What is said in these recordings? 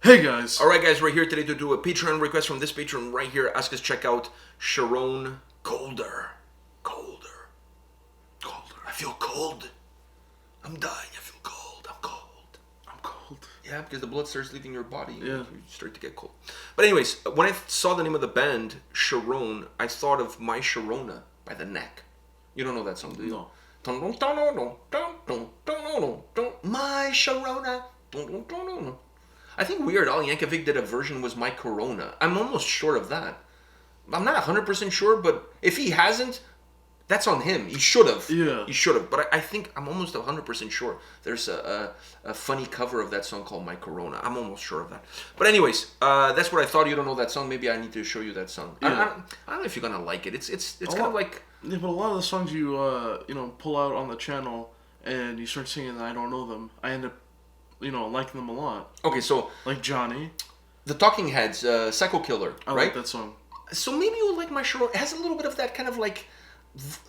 Hey guys! Alright guys, we're here today to do a Patreon request from this patron right here. Ask us to check out Charon Colder. I feel cold. I'm dying. I feel cold. I'm cold. Yeah, because the blood starts leaving your body. Yeah. You start to get cold. But anyways, when I saw the name of the band, Charon, I thought of My Sharona by The Knack. You don't know that song, do you? No. My Sharona. I think Weird Al Yankovic did a version was My Corona. I'm almost sure of that. I'm not 100% sure, but if he hasn't, that's on him. He should have. Yeah. He should have. But I think I'm almost 100% sure there's a funny cover of that song called My Corona. I'm almost sure of that. But anyways, that's what I thought. You don't know that song. Maybe I need to show you that song. Yeah. I don't know if you're going to like it. It's kind of like... Yeah, but a lot of the songs you pull out on the channel and you start singing and I don't know them, I end up liking them a lot. Okay, so... Like Johnny. The Talking Heads, Psycho Killer, I right? like that song. So maybe you'll like My Sharona. It has a little bit of that kind of like...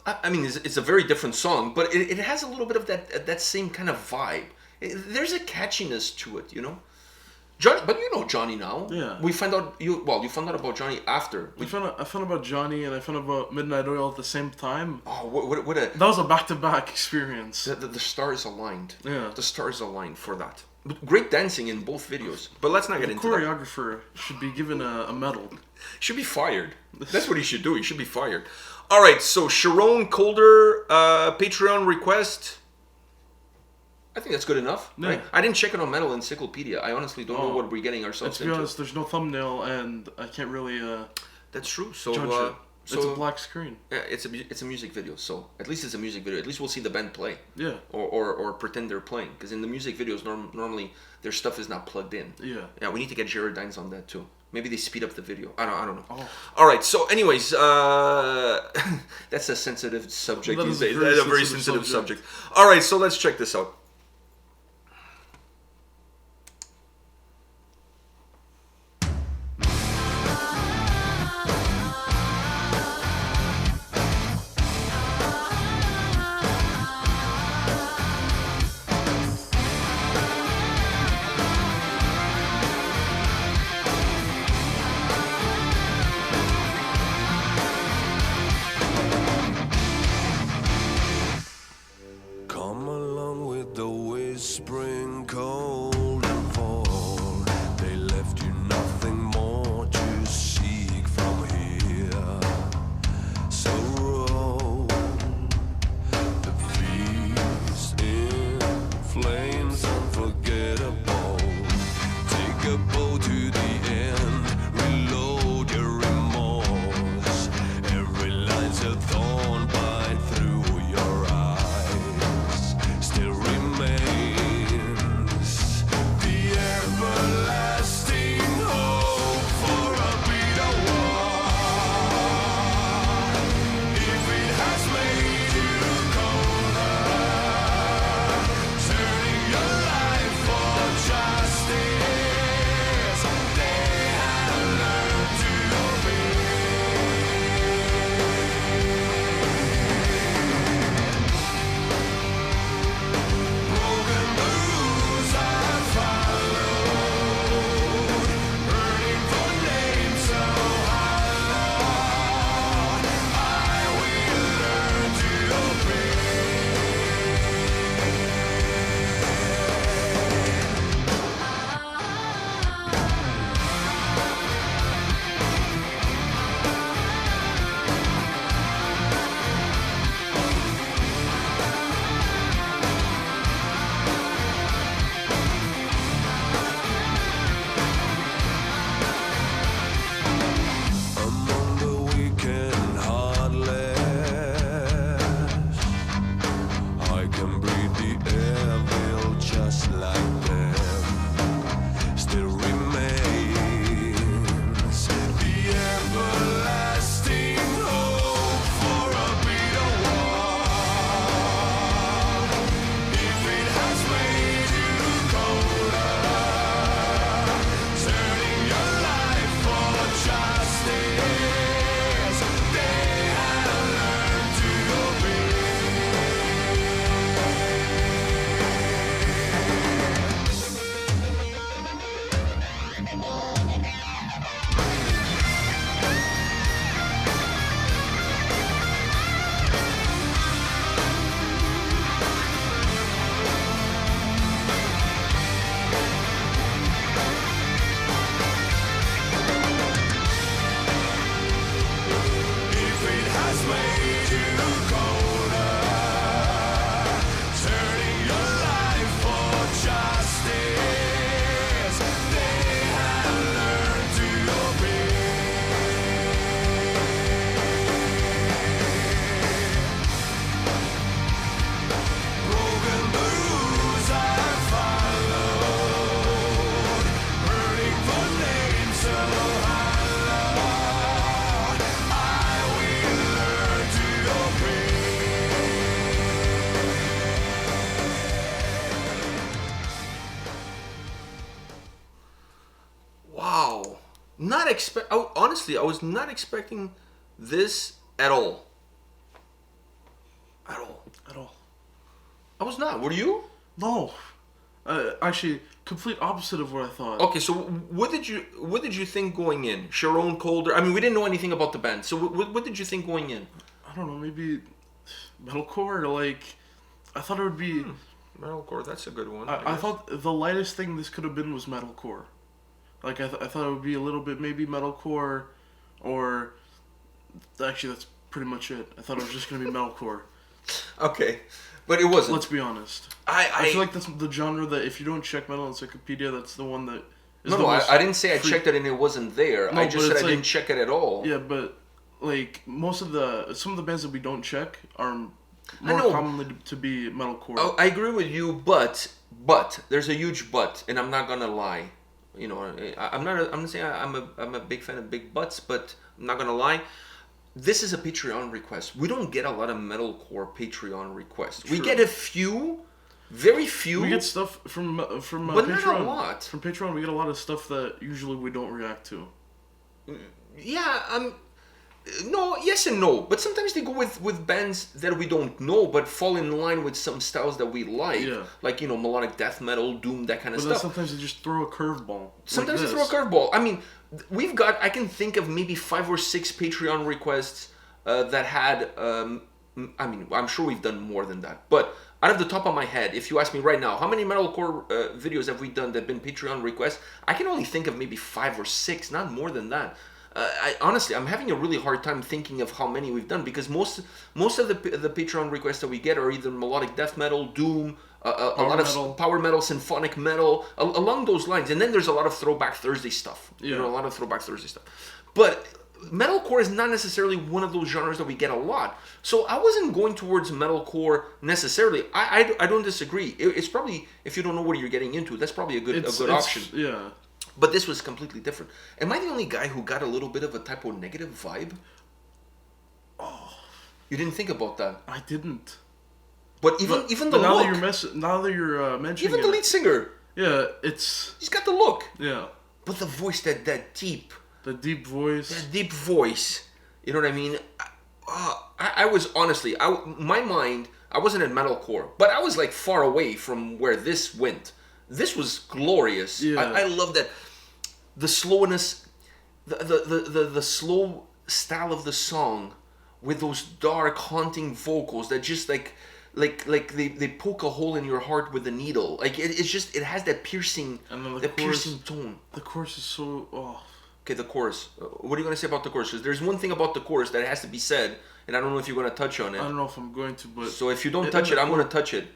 I mean, it's a very different song, but it has a little bit of that same kind of vibe. There's a catchiness to it, you know? Johnny, but you know Johnny now. Yeah. We found out... You found out about Johnny after. I found out about Johnny and I found out about Midnight Oil at the same time. Oh, what a... That was a back-to-back experience. The stars aligned. Yeah. The stars aligned for that. But great dancing in both videos. But let's not get into that. The choreographer should be given a medal. Should be fired. That's what he should do. He should be fired. All right, so Charon Colder, Patreon request. I think that's good enough, right? I didn't check it on Metal Encyclopedia. I honestly don't know what we're getting ourselves into. To be honest, into. there's no thumbnail, and I can't really That's true. So, judge it. It's a black screen. Yeah, it's a music video. So at least it's a music video. At least we'll see the band play. Yeah. Or pretend they're playing. Because in the music videos, normally their stuff is not plugged in. Yeah. Yeah, we need to get Gerardines on that too. Maybe they speed up the video. I don't know. Oh. All right. So, anyways, that's a sensitive subject these days. That's a very sensitive subject. All right. So let's check this out. Spring cold and fall, they left you nothing more to seek from here. So roll the feast in flames unforgettable. Take a bow to the end, reload your remorse. Every line's a thorn bite through your eyes. Still remain not honestly, I was not expecting this at all. At all. I was not. Were you? No. Actually, complete opposite of what I thought. Okay, so what did you think going in? Charon, Colder. I mean, we didn't know anything about the band. So what did you think going in? I don't know. Maybe metalcore. Like, I thought it would be. Metalcore. That's a good one. I thought the lightest thing this could have been was metalcore. Like, I thought it would be a little bit maybe metalcore, or actually that's pretty much it. I thought it was just gonna be metalcore. Okay, but it wasn't. Let's be honest. I feel like that's the genre that if you don't check Metal Encyclopedia, that's the one that is No, I didn't say I checked it and it wasn't there. No, I just said I like, didn't check it at all. Yeah, but like some of the bands that we don't check are more commonly to be metalcore. Oh, I agree with you, but there's a huge but, and I'm not gonna lie. You know, I'm not saying I'm a big fan of big butts, but I'm not gonna lie. This is a Patreon request. We don't get a lot of metalcore Patreon requests. True. We get a few, very few. We get stuff from but Patreon. Not a lot. From Patreon, we get a lot of stuff that usually we don't react to. Yeah, no, yes and no. But sometimes they go with bands that we don't know, but fall in line with some styles that we like. Yeah. Like, you know, melodic death metal, doom, that kind of stuff. But sometimes they just throw a curveball. Sometimes like they throw a curveball. I mean, I can think of maybe 5 or 6 Patreon requests that had, I mean, I'm sure we've done more than that. But out of the top of my head, if you ask me right now, how many metalcore videos have we done that have been Patreon requests? I can only think of maybe 5 or 6, not more than that. Honestly, I'm having a really hard time thinking of how many we've done because most of the Patreon requests that we get are either melodic death metal, doom, a lot of power metal, symphonic metal, along those lines. And then there's a lot of Throwback Thursday stuff. Yeah. You know, a lot of Throwback Thursday stuff. But metalcore is not necessarily one of those genres that we get a lot. So I wasn't going towards metalcore necessarily. I don't disagree. It's probably, if you don't know what you're getting into, that's probably a good option. Yeah. But this was completely different. Am I the only guy who got a little bit of a type of negative vibe? Oh, you didn't think about that. I didn't. But even the now look. Now that you're mentioning even the lead singer. Yeah, he's got the look. Yeah. But the voice, that deep. The deep voice. That deep voice. You know what I mean? I was honestly, my mind, I wasn't in metalcore, but I was like far away from where this went. This was glorious. Yeah. I love that. The slowness, the slow style of the song with those dark, haunting vocals that just like they poke a hole in your heart with a needle. Like it has that piercing, piercing tone. The chorus is so. Oh. Okay, the chorus. What are you going to say about the chorus? Because there's one thing about the chorus that has to be said, and I don't know if you're going to touch on it. I don't know if I'm going to, but... So if you don't touch it, I'm going to touch it.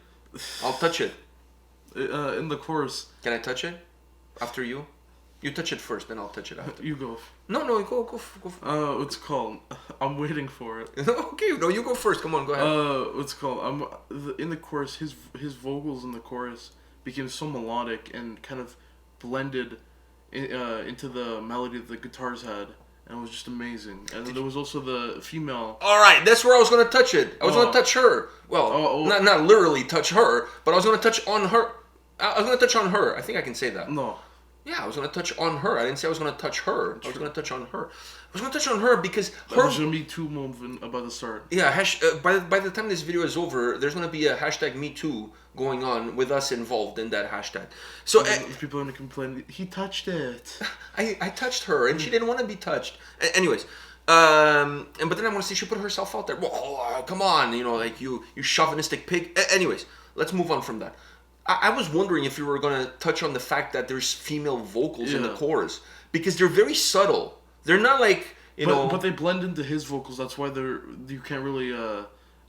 I'll touch it. In the chorus... Can I touch it? After you? You touch it first, then I'll touch it after. You go. No, go. What's it called? I'm waiting for it. Okay, no, you go first. Come on, go ahead. What's it called? In the chorus, his vocals in the chorus became so melodic and kind of blended... into the melody that the guitars had, and it was just amazing. And there was also the female. All right, that's where I was going to touch it. I was going to touch her. Well, not literally touch her, but I was going to touch on her. I was going to touch on her. I think I can say that. No. Yeah, I was going to touch on her. I didn't say I was going to touch her. I was going to touch on her. I was going to touch on her because there's going to be 2 movement about to start. Yeah, by the time this video is over, there's going to be a hashtag #MeToo going on with us involved in that hashtag. So people are going to complain. He touched it. I touched her, and she didn't want to be touched. Anyways, but then I'm going to say she put herself out there. Well, come on, like you chauvinistic pig. Anyways, let's move on from that. I was wondering if you were going to touch on the fact that there's female vocals in the chorus, because they're very subtle. They're not like, But they blend into his vocals. That's why you can't really...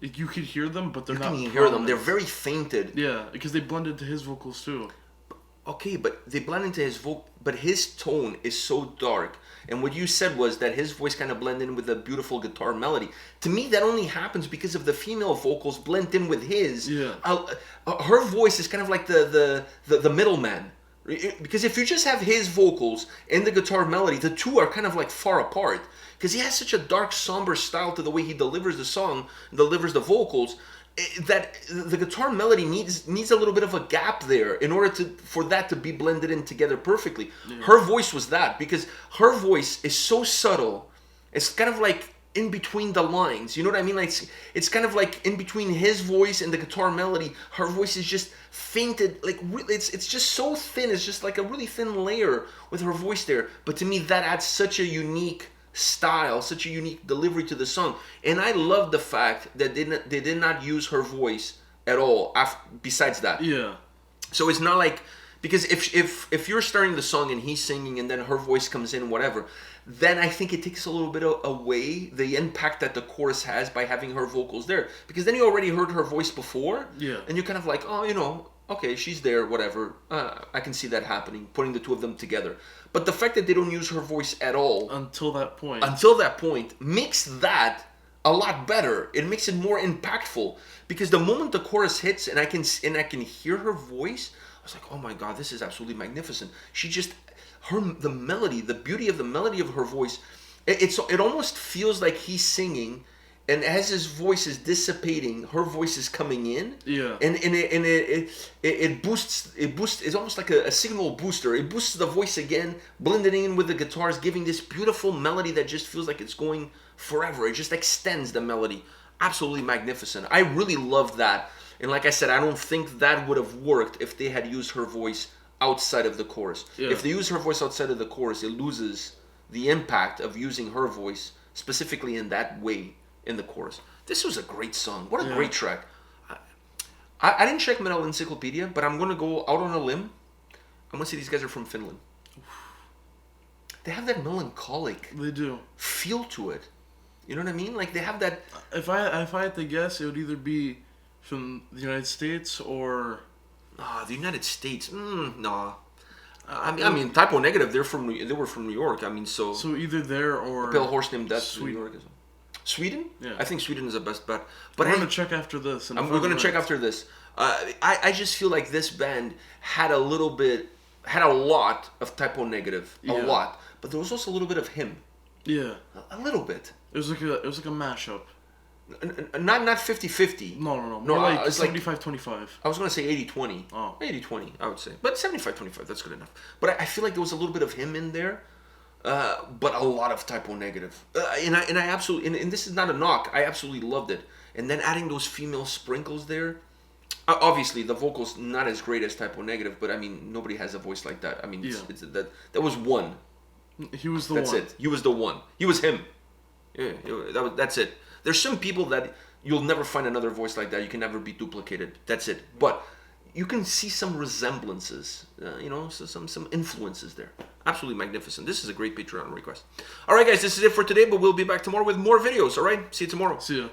you can hear them, but they're not... You can hear them. They're very fainted. Yeah, because they blend into his vocals too. Okay, but they blend into his vocal... But his tone is so dark. And what you said was that his voice kind of blended in with a beautiful guitar melody. To me, that only happens because of the female vocals blend in with his. Yeah. Her voice is kind of like the middleman. Because if you just have his vocals and the guitar melody, the two are kind of like far apart. Because he has such a dark, somber style to the way he delivers the song, delivers the vocals, that the guitar melody needs a little bit of a gap there in order for that to be blended in together perfectly. Yeah. Her voice was that, because her voice is so subtle. It's kind of like in between the lines, you know what I mean? Like it's kind of like in between his voice and the guitar melody. Her voice is just fainted, like it's just so thin. It's just like a really thin layer with her voice there. But to me, that adds such a unique style, such a unique delivery to the song. And I love the fact that they did not use her voice at all. Besides that, yeah. So it's not like, because if you're starting the song and he's singing and then her voice comes in, whatever, then I think it takes a little bit away the impact that the chorus has by having her vocals there. Because then you already heard her voice before, yeah, and you're kind of like, oh, you know, okay, she's there, whatever. I can see that happening, putting the two of them together. But the fact that they don't use her voice at all until that point makes that a lot better. It makes it more impactful, because the moment the chorus hits and I can hear her voice, I was like, oh my God, this is absolutely magnificent. She just, the melody, the beauty of the melody of her voice, it almost feels like he's singing, and as his voice is dissipating, her voice is coming in. Yeah. And it boosts. It's almost like a signal booster. It boosts the voice again, blending in with the guitars, giving this beautiful melody that just feels like it's going forever. It just extends the melody. Absolutely magnificent. I really love that. And like I said, I don't think that would have worked if they had used her voice outside of the chorus. Yeah. If they use her voice outside of the chorus, it loses the impact of using her voice specifically in that way in the chorus. This was a great song. What a great track. I didn't check Metal Encyclopedia, but I'm going to go out on a limb. I'm going to say these guys are from Finland. They have that melancholic feel to it. You know what I mean? Like they have that... If I had to guess, it would either be from the United States or... the United States. No. I mean, Typo Negative, they were from New York. I mean, so either there or... A Pale Horse Named Death, Sweden. New York as well. Sweden? Yeah. I think Sweden is the best bet. But we're going to check after this. We're going to check after this. I just feel like this band had a lot of Typo Negative. A lot. But there was also a little bit of him. Yeah. A little bit. It was like a mashup. Not 50-50. No. More like 75-25. I was going to say 80-20. Oh. 80-20, I would say. But 75-25, that's good enough. But I feel like there was a little bit of him in there. But a lot of Typo Negative. And I absolutely... And this is not a knock. I absolutely loved it. And then adding those female sprinkles there. Obviously, the vocals not as great as Typo Negative, but I mean, nobody has a voice like that. I mean, that was one. He was the one. That's it. He was the one. He was him. Yeah, that's it. There's some people that you'll never find another voice like that. You can never be duplicated. That's it. But you can see some resemblances, some influences there. Absolutely magnificent. This is a great Patreon request. All right, guys, this is it for today, but we'll be back tomorrow with more videos. All right? See you tomorrow. See ya.